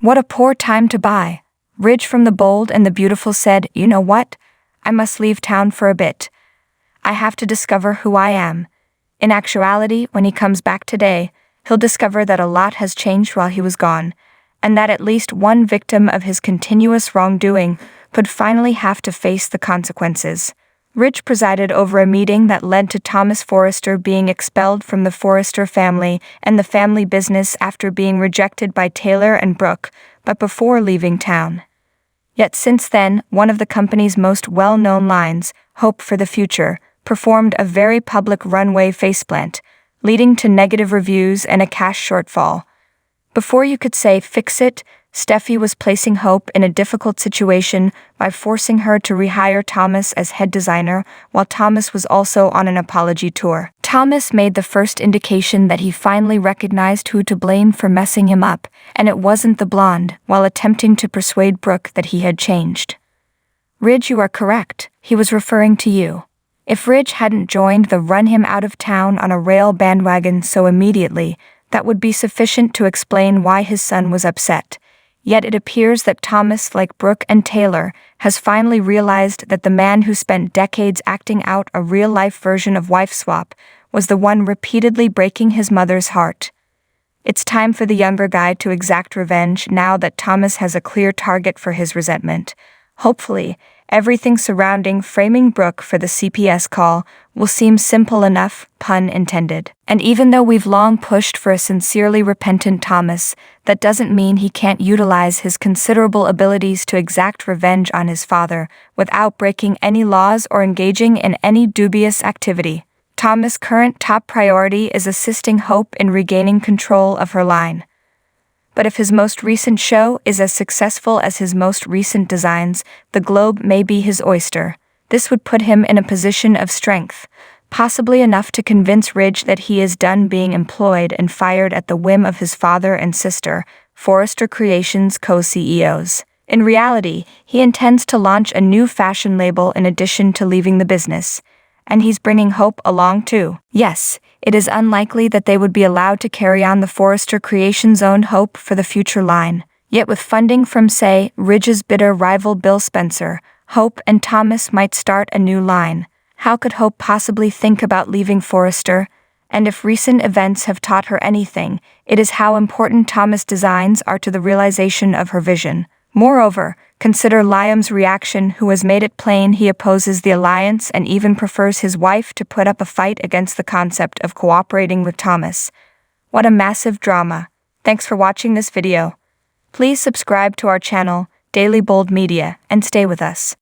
What a poor time to buy. Ridge from the Bold and the Beautiful said, "You know what? I must leave town for a bit. I have to discover who I am." In actuality, when he comes back today, he'll discover that a lot has changed while he was gone, and that at least one victim of his continuous wrongdoing could finally have to face the consequences. Ridge presided over a meeting that led to Thomas Forrester being expelled from the Forrester family and the family business after being rejected by Taylor and Brooke, but before leaving town. Yet since then, one of the company's most well-known lines, "Hope for the Future," performed a very public runway faceplant, leading to negative reviews and a cash shortfall. Before you could say fix it, Steffi was placing Hope in a difficult situation by forcing her to rehire Thomas as head designer, while Thomas was also on an apology tour. Thomas made the first indication that he finally recognized who to blame for messing him up, and it wasn't the blonde, while attempting to persuade Brooke that he had changed. "Ridge, you are correct. He was referring to you." If Ridge hadn't joined the run him out of town on a rail bandwagon so immediately, that would be sufficient to explain why his son was upset. Yet it appears that Thomas, like Brooke and Taylor, has finally realized that the man who spent decades acting out a real-life version of wife swap was the one repeatedly breaking his mother's heart. It's time for the younger guy to exact revenge now that Thomas has a clear target for his resentment. Hopefully, everything surrounding framing Brooke for the CPS call will seem simple enough, pun intended. And even though we've long pushed for a sincerely repentant Thomas, that doesn't mean he can't utilize his considerable abilities to exact revenge on his father without breaking any laws or engaging in any dubious activity. Thomas' current top priority is assisting Hope in regaining control of her line. But if his most recent show is as successful as his most recent designs, the globe may be his oyster. This would put him in a position of strength, possibly enough to convince Ridge that he is done being employed and fired at the whim of his father and sister, Forrester Creations co-CEOs. In reality, he intends to launch a new fashion label in addition to leaving the business. And he's bringing Hope along too. Yes, it is unlikely that they would be allowed to carry on the Forrester Creations-owned Hope for the Future line. Yet with funding from, say, Ridge's bitter rival Bill Spencer, Hope and Thomas might start a new line. How could Hope possibly think about leaving Forrester? And if recent events have taught her anything, it is how important Thomas' designs are to the realization of her vision. Moreover, consider Liam's reaction, who has made it plain he opposes the alliance and even prefers his wife to put up a fight against the concept of cooperating with Thomas. What a massive drama. Thanks for watching this video. Please subscribe to our channel, Daily Bold Media, and stay with us.